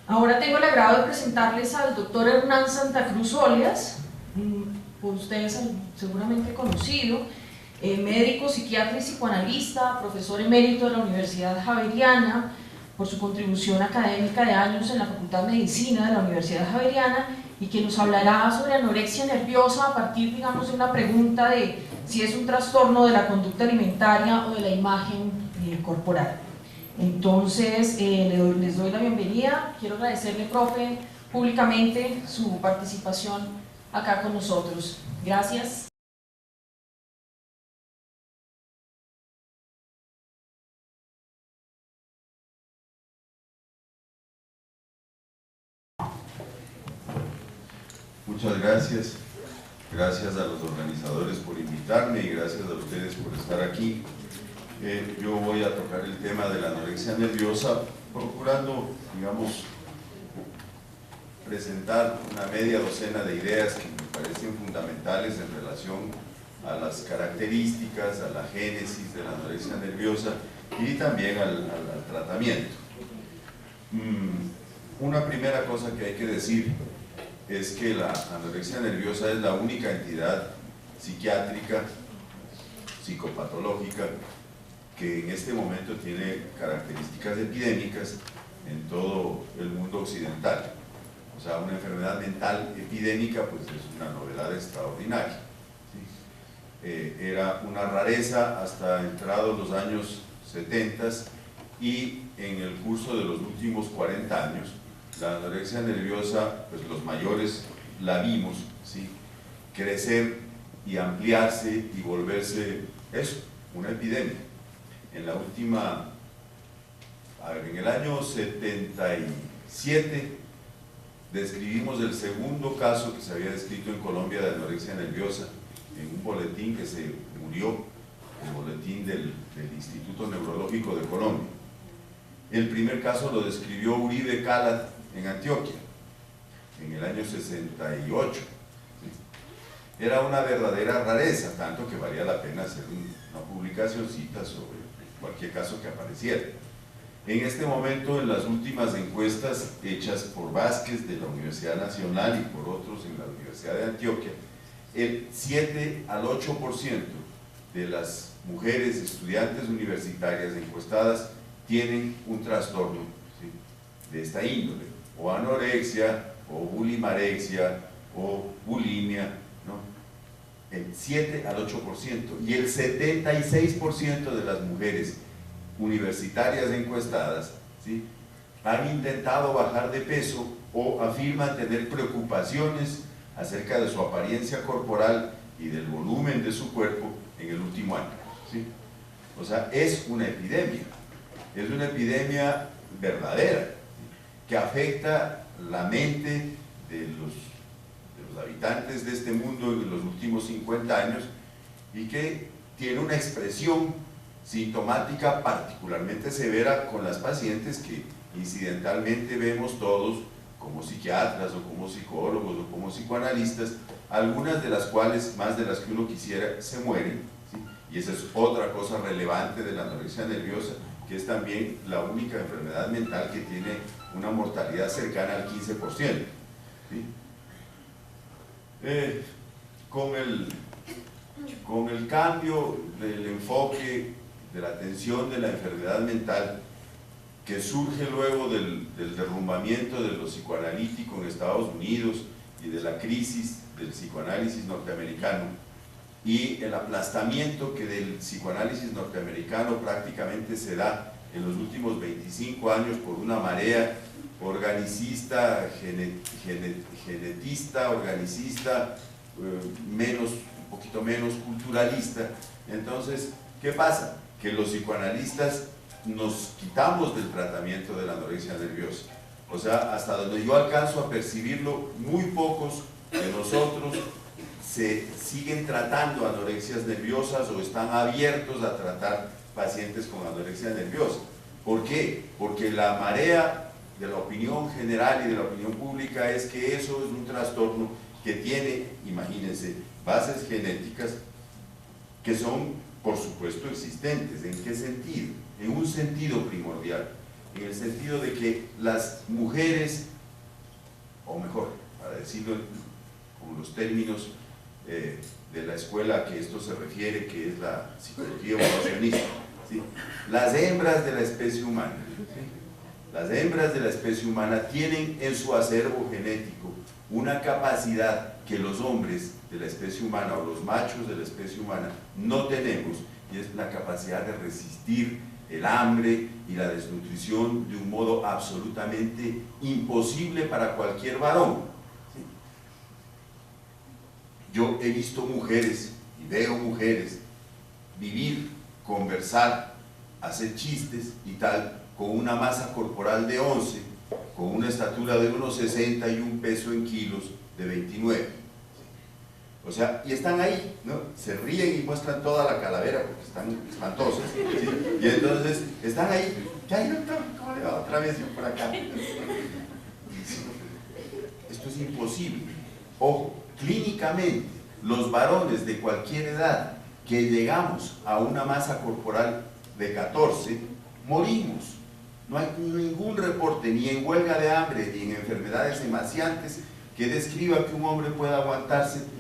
Ahora tengo el agrado de presentarles al doctor Hernán Santa Cruz Olias, por ustedes seguramente conocido, médico, psiquiatra y psicoanalista, profesor emérito de la Universidad Javeriana, por su contribución académica de años en la Facultad de Medicina de la Universidad Javeriana, y que nos hablará sobre anorexia nerviosa a partir, digamos, de una pregunta de si es un trastorno de la conducta alimentaria o de la imagen corporal. Entonces, les doy la bienvenida. Quiero agradecerle, profe, públicamente su participación acá con nosotros. Gracias. Muchas gracias. Gracias a los organizadores por invitarme y gracias a ustedes por estar aquí. Yo voy a tocar el tema de la anorexia nerviosa, procurando, digamos, presentar una media docena de ideas que me parecen fundamentales en relación a las características, a la génesis de la anorexia nerviosa y también al tratamiento. Una primera cosa que hay que decir es que la anorexia nerviosa es la única entidad psiquiátrica, psicopatológica, que en este momento tiene características epidémicas en todo el mundo occidental. O sea, una enfermedad mental epidémica pues es una novedad extraordinaria, ¿sí? Era una rareza hasta entrados los años 70 y en el curso de los últimos 40 años la anorexia nerviosa, pues los mayores la vimos, ¿sí?, crecer y ampliarse y volverse eso, una epidemia. En la última, en el año 77 describimos el segundo caso que se había descrito en Colombia de anorexia nerviosa en un boletín que se murió, el boletín del Instituto Neurológico de Colombia. El primer caso lo describió Uribe Calat en Antioquia, en el año 68. ¿Sí? Era una verdadera rareza, tanto que valía la pena hacer una publicacióncita sobre cualquier caso que apareciera. En este momento, en las últimas encuestas hechas por Vázquez de la Universidad Nacional y por otros en la Universidad de Antioquia, el 7 al 8% de las mujeres estudiantes universitarias encuestadas tienen un trastorno, ¿sí?, de esta índole, o anorexia, o bulimarexia, o bulimia, ¿no? El 7 al 8%, y el 76% de las mujeres universitarias encuestadas, ¿sí?, han intentado bajar de peso o afirman tener preocupaciones acerca de su apariencia corporal y del volumen de su cuerpo en el último año, ¿sí? O sea, es una epidemia verdadera, que afecta la mente de los habitantes de este mundo en los últimos 50 años y que tiene una expresión sintomática particularmente severa con las pacientes que incidentalmente vemos todos como psiquiatras o como psicólogos o como psicoanalistas, algunas de las cuales, más de las que uno quisiera, se mueren, ¿sí? Y esa es otra cosa relevante de la anorexia nerviosa, que es también la única enfermedad mental que tiene una mortalidad cercana al 15%. ¿Sí? Con el cambio del enfoque de la atención de la enfermedad mental que surge luego del derrumbamiento de lo psicoanalítico en Estados Unidos y de la crisis del psicoanálisis norteamericano y el aplastamiento que del psicoanálisis norteamericano prácticamente se da en los últimos 25 años por una marea organicista, genetista, organicista, un poquito menos culturalista. Entonces, ¿qué pasa? Que los psicoanalistas nos quitamos del tratamiento de la anorexia nerviosa. O sea, hasta donde yo alcanzo a percibirlo, muy pocos de nosotros se siguen tratando anorexias nerviosas o están abiertos a tratar pacientes con anorexia nerviosa. ¿Por qué? Porque la marea de la opinión general y de la opinión pública es que eso es un trastorno que tiene, imagínense, bases genéticas que son, por supuesto, existentes. ¿En qué sentido? En un sentido primordial. en el sentido de que las mujeres, o mejor, para decirlo con los términos de la escuela a que esto se refiere, que es la psicología evolucionista, ¿sí? Las hembras de la especie humana, las hembras de la especie humana tienen en su acervo genético una capacidad que los hombres de la especie humana o los machos de la especie humana no tenemos, y es la capacidad de resistir el hambre y la desnutrición de un modo absolutamente imposible para cualquier varón. ¿Sí? Yo he visto mujeres y veo mujeres vivir, conversar, hacer chistes y tal, con una masa corporal de 11, con una estatura de unos 60 y un peso en kilos de 29. O sea, y están ahí, ¿no? Se ríen y muestran toda la calavera porque están espantosas, ¿sí? Y entonces están ahí. ¡Ay, doctor! ¿Cómo le va? Otra vez yo por acá. Esto es imposible. Ojo, clínicamente, los varones de cualquier edad que llegamos a una masa corporal de 14, morimos. No hay ningún reporte, ni en huelga de hambre, ni en enfermedades emaciantes, que describa que un hombre pueda aguantarse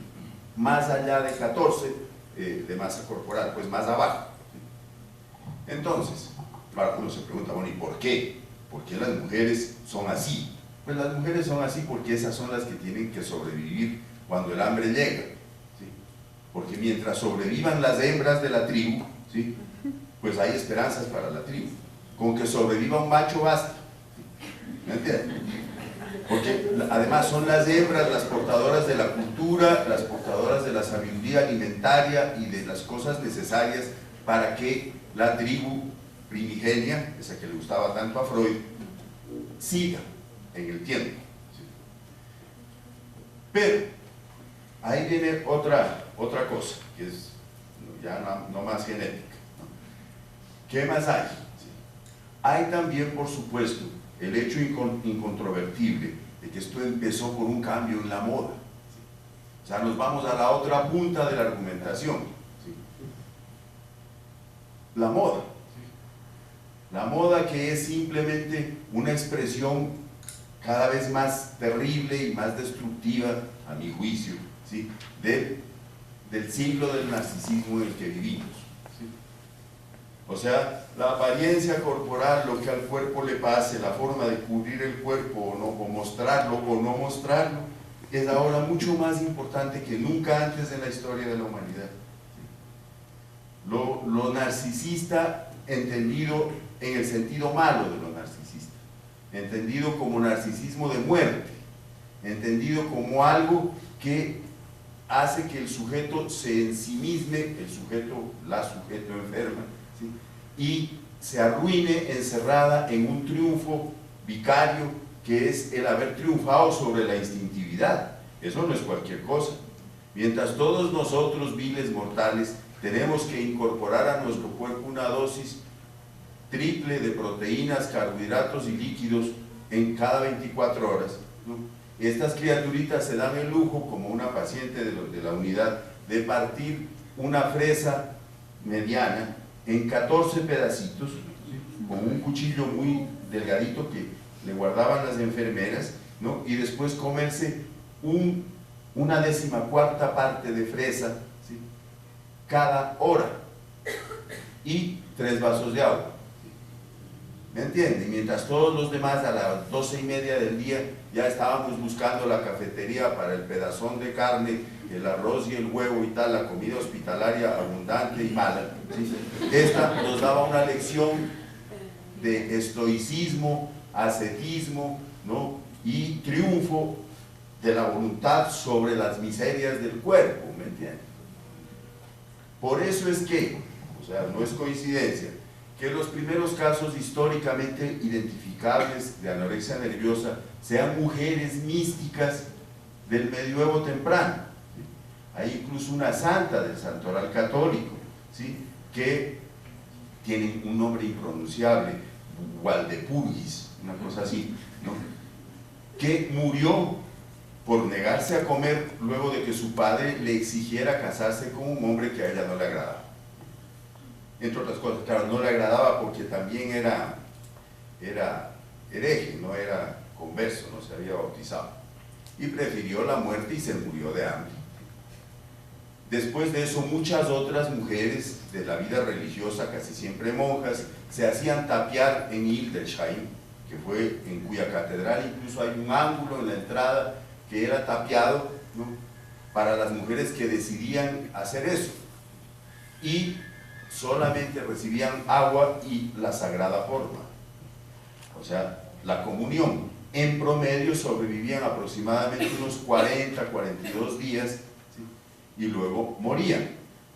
más allá de 14 de masa corporal, pues más abajo. Entonces, claro, uno se pregunta, bueno, ¿y por qué? ¿Por qué las mujeres son así? Pues las mujeres son así porque esas son las que tienen que sobrevivir cuando el hambre llega, ¿sí? Porque mientras sobrevivan las hembras de la tribu, ¿sí? Pues hay esperanzas para la tribu. Con que sobreviva un macho basta. ¿Me entiendes? Porque además son las hembras las portadoras de la cultura, las portadoras de la sabiduría alimentaria y de las cosas necesarias para que la tribu primigenia, esa que le gustaba tanto a Freud, siga en el tiempo. Pero ahí viene otra cosa, que es ya no más genética, ¿no? ¿Qué más hay? Hay también, por supuesto, el hecho incontrovertible de que esto empezó por un cambio en la moda. ¿Sí? O sea, nos vamos a la otra punta de la argumentación. ¿Sí? La moda. ¿Sí? La moda, que es simplemente una expresión cada vez más terrible y más destructiva, a mi juicio, ¿sí? del siglo del narcisismo en el que vivimos. ¿Sí? O sea, la apariencia corporal, lo que al cuerpo le pase, la forma de cubrir el cuerpo o, no, o mostrarlo o no mostrarlo, es ahora mucho más importante que nunca antes en la historia de la humanidad. Lo narcisista, entendido en el sentido malo de lo narcisista, entendido como narcisismo de muerte, entendido como algo que hace que el sujeto se ensimisme, el sujeto, la sujeto enferma, ¿sí? Y se arruine encerrada en un triunfo vicario que es el haber triunfado sobre la instintividad. Eso no es cualquier cosa. Mientras todos nosotros, viles mortales, tenemos que incorporar a nuestro cuerpo una dosis triple de proteínas, carbohidratos y líquidos en cada 24 horas, ¿no? Estas criaturitas se dan el lujo, como una paciente de la unidad, de partir una fresa mediana en 14 pedacitos, ¿sí? Con un cuchillo muy delgadito que le guardaban las enfermeras, ¿no? Y después comerse una 14ª parte de fresa, ¿sí? Cada hora, y 3 vasos de agua. ¿Me entienden? Mientras todos los demás a las 12:30 del día ya estábamos buscando la cafetería para el pedazón de carne, el arroz y el huevo y tal, la comida hospitalaria abundante y mala, ¿sí? Esta nos daba una lección de estoicismo, ascetismo, ¿no? Y triunfo de la voluntad sobre las miserias del cuerpo, ¿me entienden? Por eso es que, o sea, no es coincidencia, que los primeros casos históricamente identificables de anorexia nerviosa sean mujeres místicas del medioevo temprano, ¿sí? Hay incluso una santa del santoral católico, ¿sí? Que tiene un nombre impronunciable, Waldepurgis, una cosa así, ¿no? Que murió por negarse a comer luego de que su padre le exigiera casarse con un hombre que a ella no le agradaba. Entre otras cosas, claro, no le agradaba porque también era era hereje, no era converso, no se había bautizado, y prefirió la muerte y se murió de hambre. Después de eso, muchas otras mujeres de la vida religiosa, casi siempre monjas, se hacían tapiar en Hildesheim, que fue en cuya catedral incluso hay un ángulo en la entrada que era tapiado, ¿no?, para las mujeres que decidían hacer eso, y solamente recibían agua y la sagrada forma, o sea, la comunión. En promedio sobrevivían aproximadamente unos 40, 42 días, ¿sí?, y luego morían.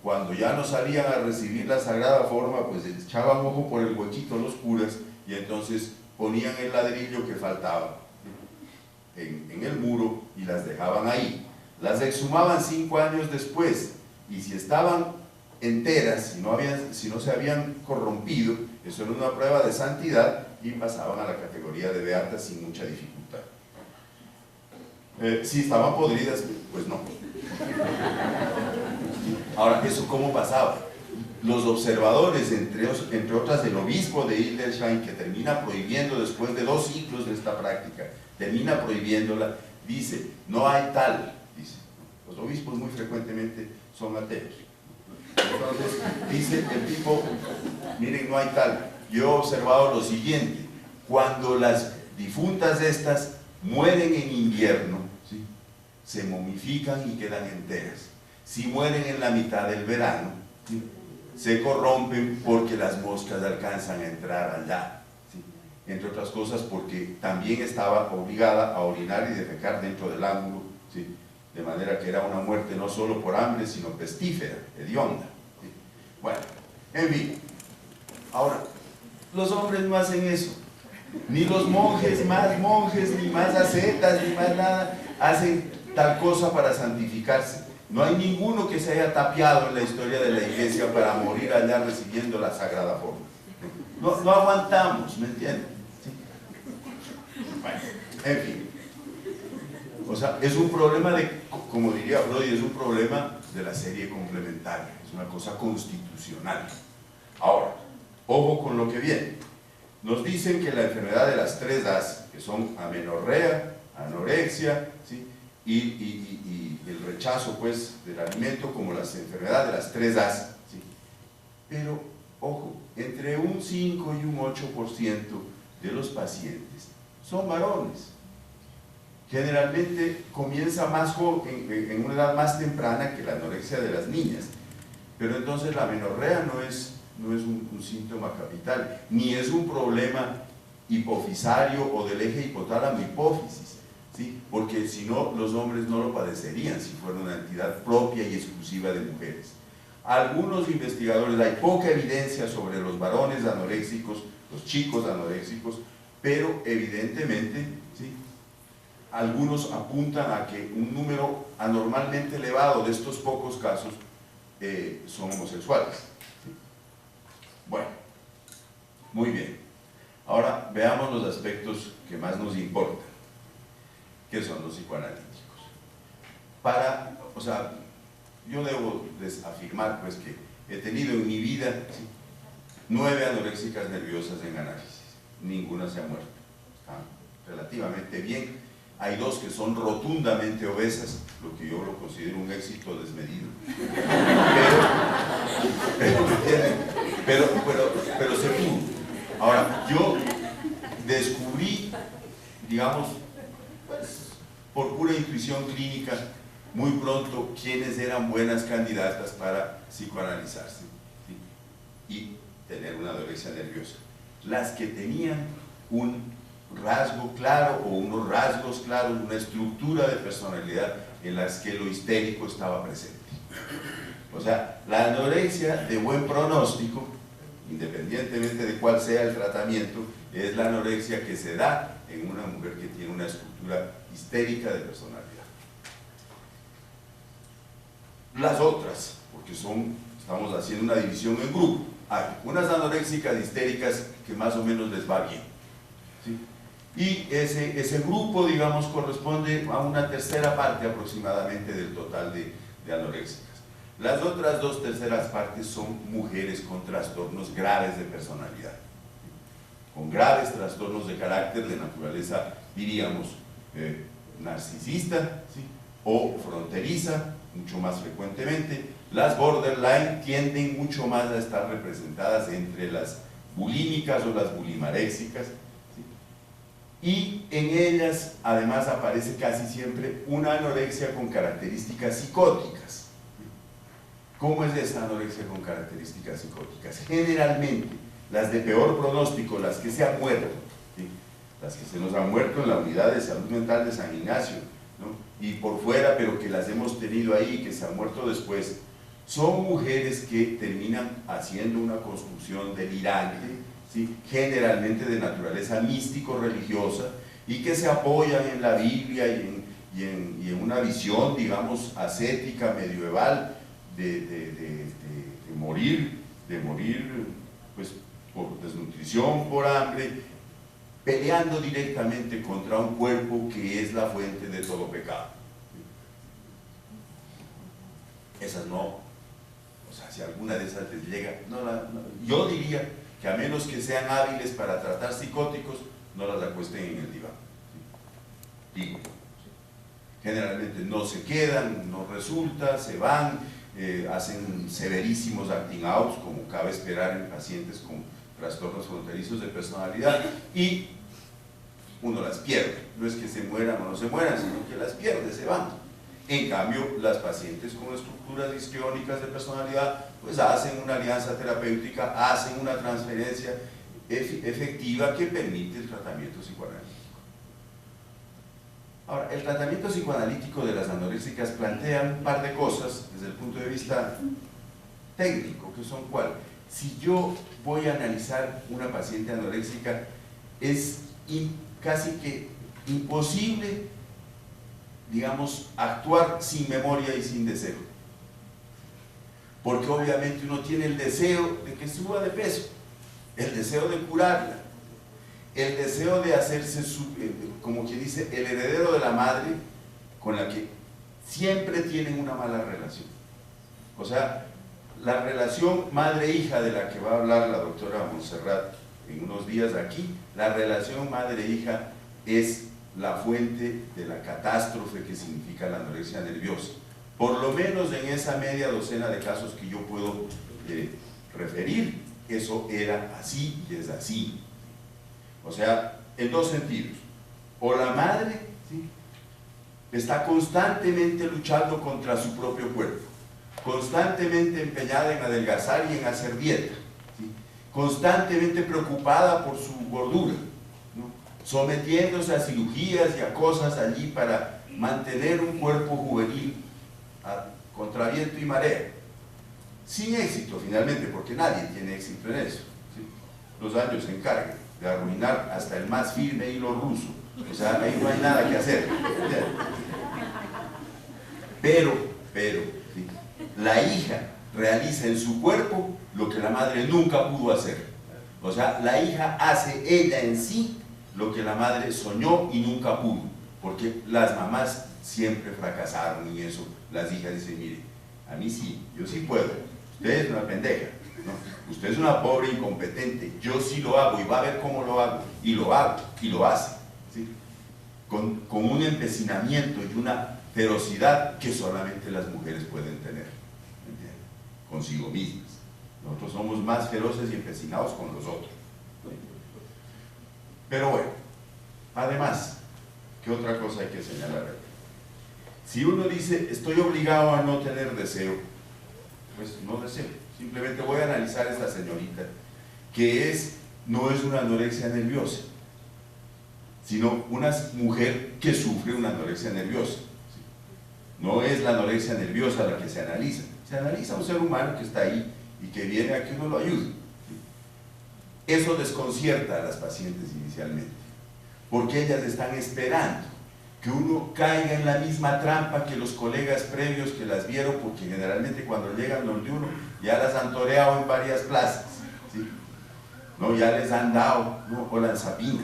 Cuando ya no salían a recibir la sagrada forma, pues echaban ojo por el huequito los curas y entonces ponían el ladrillo que faltaba en el muro y las dejaban ahí. Las exhumaban 5 años después, y si estaban enteras, si no se habían corrompido, eso era una prueba de santidad, y pasaban a la categoría de beatas sin mucha dificultad. Si estaban podridas, pues no. Ahora, ¿eso cómo pasaba? Los observadores, entre otras el obispo de Hildesheim, que termina prohibiendo después de 2 siglos de esta práctica, termina prohibiéndola, dice, no hay tal, dice, los obispos muy frecuentemente son ateos. Entonces, dice el tipo, miren, no hay tal. Yo he observado lo siguiente: cuando las difuntas estas mueren en invierno, ¿sí?, se momifican y quedan enteras. Si mueren en la mitad del verano, ¿sí?, se corrompen porque las moscas alcanzan a entrar allá, ¿sí?, entre otras cosas porque también estaba obligada a orinar y defecar dentro del ángulo, ¿sí?, de manera que era una muerte no solo por hambre, sino pestífera, hedionda, ¿sí? Bueno, en fin. Ahora, los hombres no hacen eso, ni los monjes, ni más ascetas, ni más nada, hacen tal cosa para santificarse. No hay ninguno que se haya tapiado en la historia de la iglesia para morir allá recibiendo la sagrada forma. No aguantamos, ¿me entienden? ¿Sí? Bueno, en fin. O sea, es un problema como diría Freud, es un problema de la serie complementaria, es una cosa constitucional. Ahora, ojo con lo que viene. Nos dicen que la enfermedad de las 3 A's, que son amenorrea, anorexia, ¿sí?, y el rechazo, pues, del alimento, como las enfermedades de las 3 A's, ¿sí?, pero, ojo, entre un 5 y un 8% de los pacientes son varones. Generalmente comienza más joven, en una edad más temprana que la anorexia de las niñas, pero entonces la amenorrea no es un síntoma capital, ni es un problema hipofisario o del eje hipotálamo-hipófisis, ¿sí?, porque si no, los hombres no lo padecerían si fuera una entidad propia y exclusiva de mujeres. Algunos investigadores, hay poca evidencia sobre los varones anoréxicos, los chicos anoréxicos, pero evidentemente, ¿sí?, algunos apuntan a que un número anormalmente elevado de estos pocos casos son homosexuales. ¿Sí? Bueno, muy bien. Ahora veamos los aspectos que más nos importan, que son los psicoanalíticos. O sea, yo debo afirmar, pues, que he tenido en mi vida, ¿sí?, 9 anoréxicas nerviosas en análisis. Ninguna se ha muerto. Está relativamente bien. Hay 2 que son rotundamente obesas, lo que yo lo considero un éxito desmedido. Pero se pudo. Ahora, yo descubrí, digamos, pues, por pura intuición clínica, muy pronto quiénes eran buenas candidatas para psicoanalizarse, ¿sí?, y tener una anorexia nerviosa. Las que tenían un rasgo claro o unos rasgos claros, una estructura de personalidad en las que lo histérico estaba presente. O sea, la anorexia de buen pronóstico, independientemente de cuál sea el tratamiento, es la anorexia que se da en una mujer que tiene una estructura histérica de personalidad. Las otras, porque estamos haciendo una división en grupo, hay unas anoréxicas histéricas que más o menos les va bien, ¿sí?, y ese grupo, digamos, corresponde a una tercera parte aproximadamente del total de anoréxicas. Las otras 2/3 partes son mujeres con trastornos graves de personalidad, con graves trastornos de carácter de naturaleza, diríamos, narcisista, ¿sí?, o fronteriza, mucho más frecuentemente. Las borderline tienden mucho más a estar representadas entre las bulímicas o las bulimaréxicas, ¿sí?, y en ellas además aparece casi siempre una anorexia con características psicóticas. ¿Cómo es esa anorexia con características psicóticas? Generalmente las de peor pronóstico, las que se han muerto, ¿sí?, las que se nos han muerto en la unidad de salud mental de San Ignacio, ¿no?, y por fuera, pero que las hemos tenido ahí, que se han muerto después, son mujeres que terminan haciendo una construcción delirante, ¿sí?, generalmente de naturaleza místico-religiosa, y que se apoyan en la Biblia y en una visión, digamos, ascética, medieval, de morir, pues, por desnutrición, por hambre, peleando directamente contra un cuerpo que es la fuente de todo pecado. Esas no, o sea, si alguna de esas les llega, yo diría que a menos que sean hábiles para tratar psicóticos, no las acuesten en el diván. Digo, generalmente no se quedan, no resulta, se van, hacen severísimos acting outs, como cabe esperar en pacientes con trastornos fronterizos de personalidad, y uno las pierde. No es que se mueran o no se mueran, sino que las pierde, se van. En cambio, las pacientes con estructuras histriónicas de personalidad pues hacen una alianza terapéutica, hacen una transferencia efectiva que permite el tratamiento psicoanalítico. Ahora, el tratamiento psicoanalítico de las anoréxicas plantea un par de cosas desde el punto de vista técnico, que son cuáles. Si yo voy a analizar una paciente anoréxica, es casi que imposible, digamos, actuar sin memoria y sin deseo, porque obviamente uno tiene el deseo de que suba de peso, el deseo de curarla, el deseo de hacerse, como quien dice, el heredero de la madre con la que siempre tienen una mala relación. O sea, la relación madre-hija de la que va a hablar la doctora Montserrat en unos días aquí, la relación madre-hija es la fuente de la catástrofe que significa la anorexia nerviosa. Por lo menos en esa media docena de casos que yo puedo referir, eso era así y es así. O sea, en dos sentidos. O la madre, ¿sí?, está constantemente luchando contra su propio cuerpo, constantemente empeñada en adelgazar y en hacer dieta, ¿sí?, constantemente preocupada por su gordura, ¿no?, sometiéndose a cirugías y a cosas allí para mantener un cuerpo juvenil contra viento y marea, sin éxito finalmente, porque nadie tiene éxito en eso, ¿sí? Los años se encargan de arruinar hasta el más firme hilo ruso, o sea, ahí no hay nada que hacer. Pero ¿sí?, la hija realiza en su cuerpo lo que la madre nunca pudo hacer. O sea, la hija hace ella en sí lo que la madre soñó y nunca pudo, porque las mamás siempre fracasaron y eso. Las hijas dicen, mire, a mí sí, yo sí puedo, usted es una pendeja, ¿no?, usted es una pobre incompetente, yo sí lo hago y va a ver cómo lo hago, y lo hago, y lo hace, ¿sí?, con un empecinamiento y una ferocidad que solamente las mujeres pueden tener, ¿entiendes?, consigo mismas. Nosotros somos más feroces y empecinados con los otros. Pero bueno, además, ¿qué otra cosa hay que señalar aquí? Si uno dice, estoy obligado a no tener deseo, pues no deseo. Simplemente voy a analizar a esta señorita, que no es una anorexia nerviosa, sino una mujer que sufre una anorexia nerviosa. No es la anorexia nerviosa la que se analiza. Se analiza a un ser humano que está ahí y que viene a que uno lo ayude. Eso desconcierta a las pacientes inicialmente, porque ellas están esperando que uno caiga en la misma trampa que los colegas previos que las vieron, porque generalmente cuando llegan donde uno ya las han toreado en varias plazas, ¿sí?, ¿no?, ya les han dado, ¿no?, olanzapina,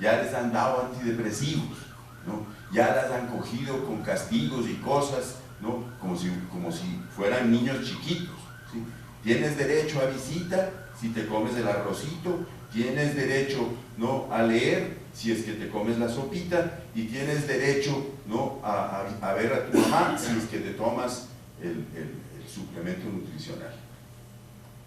ya les han dado antidepresivos, ¿no?, ya las han cogido con castigos y cosas, ¿no?, como si fueran niños chiquitos, ¿sí? Tienes derecho a visita si te comes el arrocito, tienes derecho, ¿no?, a leer si es que te comes la sopita, y tienes derecho, ¿no?, a ver a tu mamá si es que te tomas el suplemento nutricional.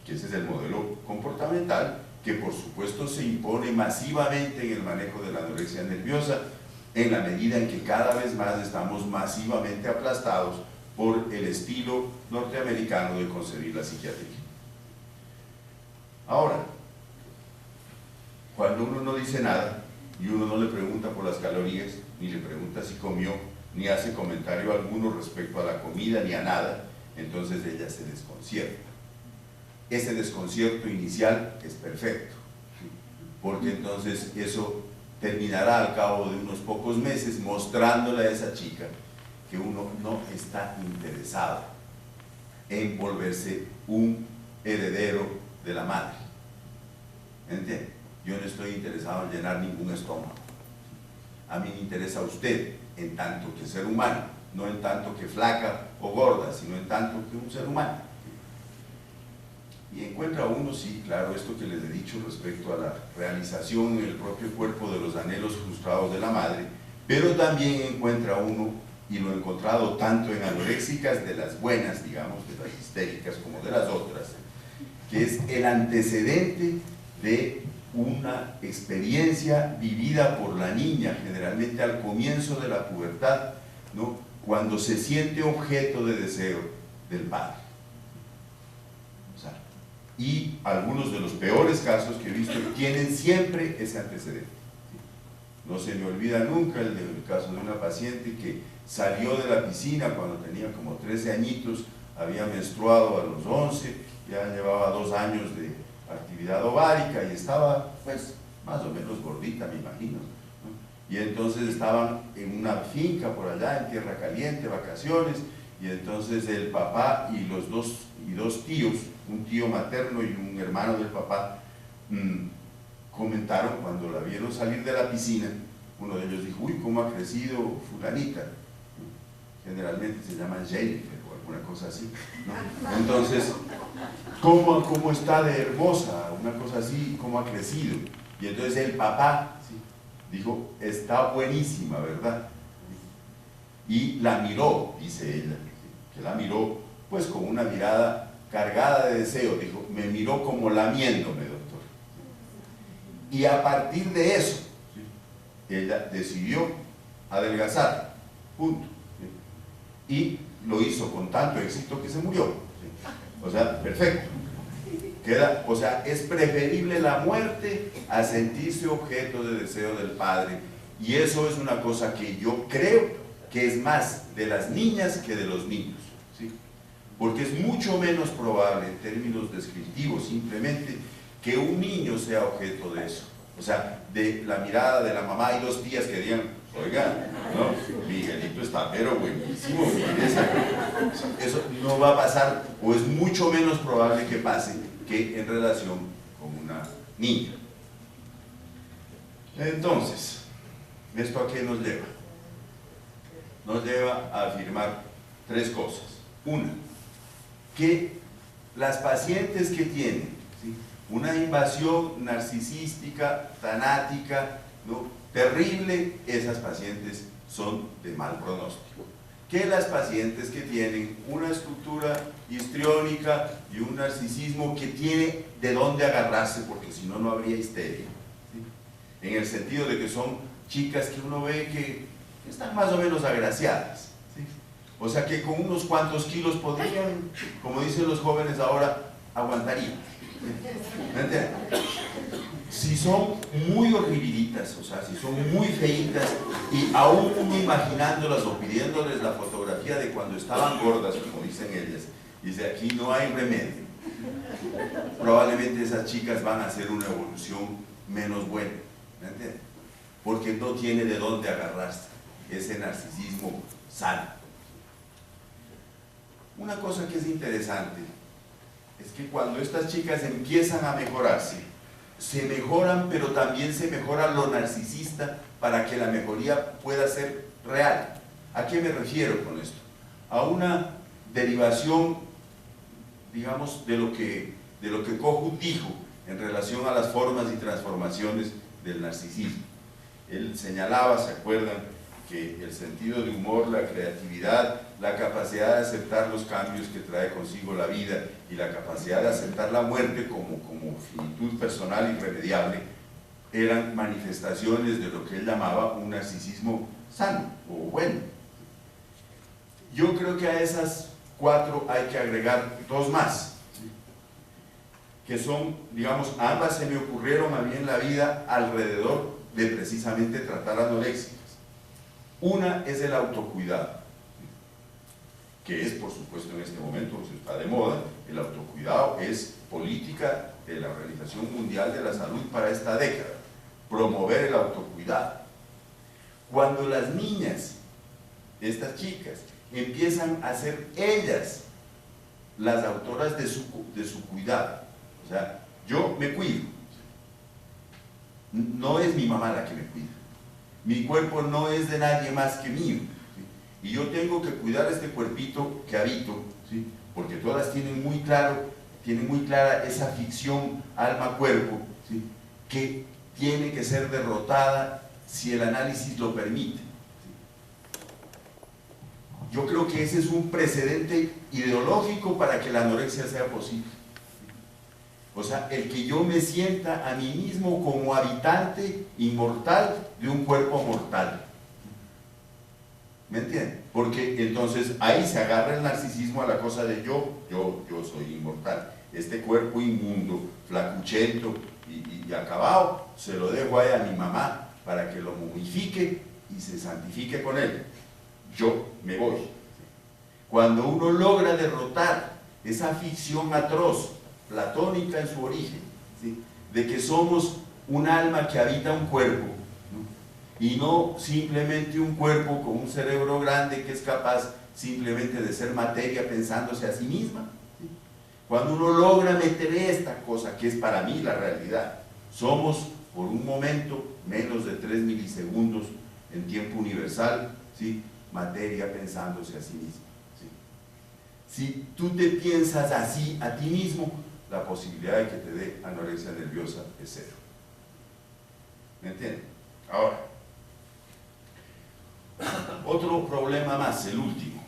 Que ese es el modelo comportamental que por supuesto se impone masivamente en el manejo de la anorexia nerviosa, en la medida en que cada vez más estamos masivamente aplastados por el estilo norteamericano de concebir la psiquiatría. Ahora, cuando uno no dice nada y uno no le pregunta por las calorías, ni le pregunta si comió, ni hace comentario alguno respecto a la comida ni a nada, entonces ella se desconcierta. Ese desconcierto inicial es perfecto, porque entonces eso terminará al cabo de unos pocos meses mostrándole a esa chica que uno no está interesado en volverse un heredero de la madre. ¿Entiende? Yo no estoy interesado en llenar ningún estómago. A mí me interesa usted en tanto que ser humano, no en tanto que flaca o gorda, sino en tanto que un ser humano. Y encuentra uno, sí, claro, esto que les he dicho respecto a la realización en el propio cuerpo de los anhelos frustrados de la madre, pero también encuentra uno, y lo he encontrado tanto en anoréxicas de las buenas, digamos, de las histéricas como de las otras, que es el antecedente de una experiencia vivida por la niña, generalmente al comienzo de la pubertad, ¿no?, cuando se siente objeto de deseo del padre. Y algunos de los peores casos que he visto tienen siempre ese antecedente. No se me olvida nunca el caso de una paciente que salió de la piscina cuando tenía como 13 añitos, había menstruado a los 11, ya llevaba 2 años de actividad ovárica y estaba pues más o menos gordita, me imagino, ¿no? Y entonces estaban en una finca por allá en Tierra Caliente, vacaciones, y entonces el papá y los dos tíos, un tío materno y un hermano del papá, comentaron cuando la vieron salir de la piscina. Uno de ellos dijo: uy, cómo ha crecido fulanita, generalmente se llama Jennifer o alguna cosa así, ¿no? Entonces, ¿cómo está de hermosa? Una cosa así, ¿cómo ha crecido? Y entonces el papá, ¿sí?, dijo: está buenísima, ¿verdad? Y la miró, dice ella, que la miró pues con una mirada cargada de deseo, dijo: me miró como lamiéndome, doctor. Y a partir de eso, ¿sí?, ella decidió adelgazar, punto, ¿sí?, y lo hizo con tanto éxito que se murió, ¿sí? O sea, perfecto. O sea, es preferible la muerte a sentirse objeto de deseo del padre, y eso es una cosa que yo creo que es más de las niñas que de los niños, ¿sí?, porque es mucho menos probable en términos descriptivos simplemente que un niño sea objeto de eso, o sea, de la mirada de la mamá y 2 tías que digan: oiga, no, Miguelito está pero buenísimo, eso no va a pasar, o es mucho menos probable que pase que en relación con una niña. Entonces, ¿esto a qué nos lleva? Nos lleva a afirmar 3 cosas. Una, que las pacientes que tienen, ¿sí?, una invasión narcisística, tanática, ¿no?, terrible, esas pacientes son de mal pronóstico. Que las pacientes que tienen una estructura histriónica y un narcisismo que tiene de dónde agarrarse, porque si no, no habría histeria, ¿sí?, en el sentido de que son chicas que uno ve que están más o menos agraciadas, ¿sí?, o sea que con unos cuantos kilos podrían, como dicen los jóvenes ahora, aguantarían, ¿me entienden? Si son muy horribilitas, o sea, si son muy feitas, y aún uno imaginándolas o pidiéndoles la fotografía de cuando estaban gordas, como dicen ellas, dice: aquí no hay remedio, probablemente esas chicas van a hacer una evolución menos buena, ¿me entienden? Porque no tiene de dónde agarrarse ese narcisismo sano. Una cosa que es interesante es que cuando estas chicas empiezan a mejorarse, se mejoran, pero también se mejora lo narcisista para que la mejoría pueda ser real. ¿A qué me refiero con esto? A una derivación, digamos, de lo que Kohut dijo, en relación a las formas y transformaciones del narcisismo. Él señalaba, ¿se acuerdan?, que el sentido de humor, la creatividad, la capacidad de aceptar los cambios que trae consigo la vida y la capacidad de aceptar la muerte como finitud personal irremediable, eran manifestaciones de lo que él llamaba un narcisismo sano o bueno. Yo creo que a esas 4 hay que agregar 2 más, que son, digamos, ambas se me ocurrieron a mí en la vida alrededor de precisamente tratar anoréxicas. Una es el autocuidado, que es, por supuesto, en este momento está de moda. El autocuidado es política de la Organización Mundial de la Salud para esta década, promover el autocuidado. Cuando las niñas, estas chicas, empiezan a ser ellas las autoras de su cuidado, o sea, yo me cuido, no es mi mamá la que me cuida, mi cuerpo no es de nadie más que mío, ¿sí? Y yo tengo que cuidar este cuerpito que habito, ¿sí? Porque todas tienen muy clara esa ficción alma-cuerpo, ¿sí? Que tiene que ser derrotada si el análisis lo permite. Yo creo que ese es un precedente ideológico para que la anorexia sea posible. O sea, el que yo me sienta a mí mismo como habitante inmortal de un cuerpo mortal. ¿Me entienden? Porque entonces ahí se agarra el narcisismo a la cosa de yo soy inmortal. Este cuerpo inmundo, flacuchento y acabado, se lo dejo ahí a mi mamá para que lo momifique y se santifique con él. Yo me voy. Cuando uno logra derrotar esa ficción atroz, platónica en su origen, ¿sí?, de que somos un alma que habita un cuerpo, ¿no?, y no simplemente un cuerpo con un cerebro grande que es capaz simplemente de ser materia pensándose a sí misma, ¿sí? Cuando uno logra meter esta cosa que es para mí la realidad, somos por un momento, menos de 3 milisegundos en tiempo universal, ¿sí?, materia pensándose a sí misma, ¿sí? Si tú te piensas así a ti mismo, la posibilidad de que te dé anorexia nerviosa es 0. ¿Me entienden? Ahora, otro problema más, el último,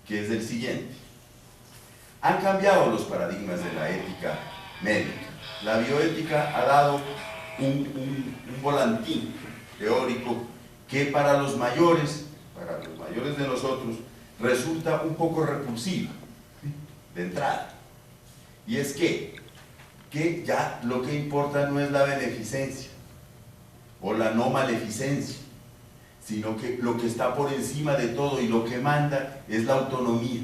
que es el siguiente. Han cambiado los paradigmas de la ética médica. La bioética ha dado un volantín teórico que para los mayores de nosotros, resulta un poco repulsivo, ¿sí?, de entrada. Y es que ya lo que importa no es la beneficencia o la no maleficencia, sino que lo que está por encima de todo y lo que manda es la autonomía.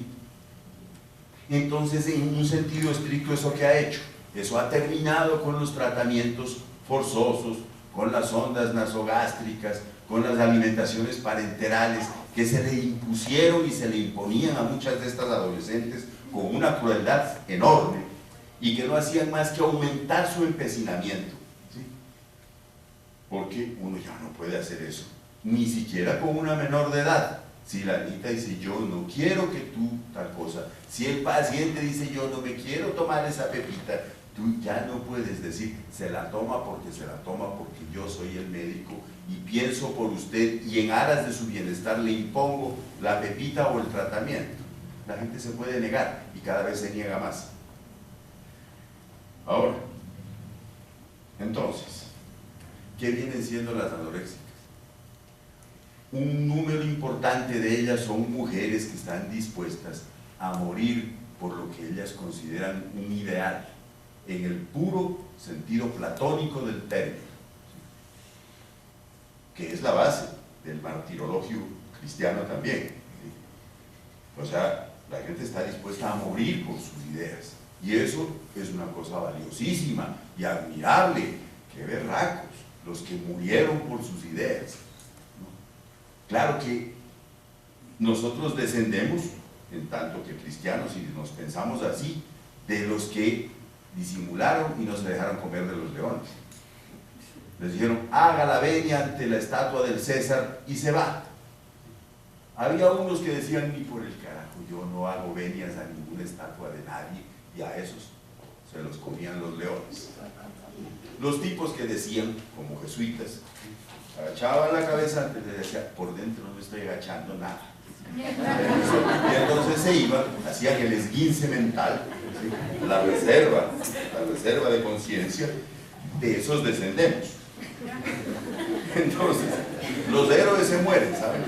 Entonces, en un sentido estricto, ¿eso qué ha hecho? Eso ha terminado con los tratamientos forzosos, con las sondas nasogástricas, con las alimentaciones parenterales que se le impusieron y se le imponían a muchas de estas adolescentes con una crueldad enorme y que no hacían más que aumentar su empecinamiento, ¿sí? Porque uno ya no puede hacer eso, ni siquiera con una menor de edad. Si la niña dice yo no quiero que tú tal cosa, si el paciente dice yo no me quiero tomar esa pepita, tú ya no puedes decir se la toma porque yo soy el médico y pienso por usted y en aras de su bienestar le impongo la pepita o el tratamiento. La gente se puede negar y cada vez se niega más. Ahora, entonces, ¿qué vienen siendo las anoréxicas? Un número importante de ellas son mujeres que están dispuestas a morir por lo que ellas consideran un ideal, en el puro sentido platónico del término, que es la base del martirologio cristiano también. O sea, la gente está dispuesta a morir por sus ideas, y eso es una cosa valiosísima y admirable. ¡Qué berracos los que murieron por sus ideas! Claro que nosotros descendemos, en tanto que cristianos, y nos pensamos así, de los que disimularon y no se dejaron comer de los leones. Les dijeron, haga la venia ante la estatua del César y se va. Había unos que decían, ni por el carajo, yo no hago venias a ninguna estatua de nadie, y a esos se los comían los leones. Los tipos que decían, como jesuitas, agachaban la cabeza antes de decir, por dentro no estoy agachando nada. Y entonces se iban, hacían el esguince mental, ¿sí? la reserva de conciencia, de esos descendemos. Entonces, los héroes se mueren, ¿saben?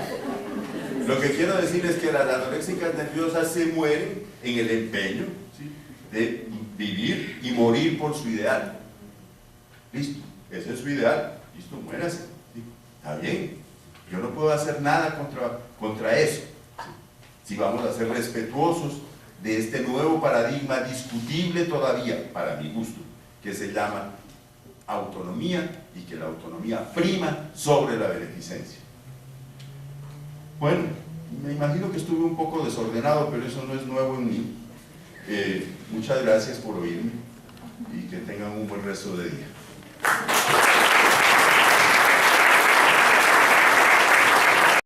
Lo que quiero decir es que las anoréxicas nerviosas se mueren en el empeño, ¿sí? de vivir y morir por su ideal. Listo, ese es su ideal, listo, muérase, ¿sí? Está bien, yo no puedo hacer nada contra eso, ¿sí? Si vamos a ser respetuosos de este nuevo paradigma discutible todavía, para mi gusto, que se llama autonomía, y que la autonomía prima sobre la beneficencia. Bueno, me imagino que estuve un poco desordenado, pero eso no es nuevo en mí. Muchas gracias por oírme y que tengan un buen resto de día.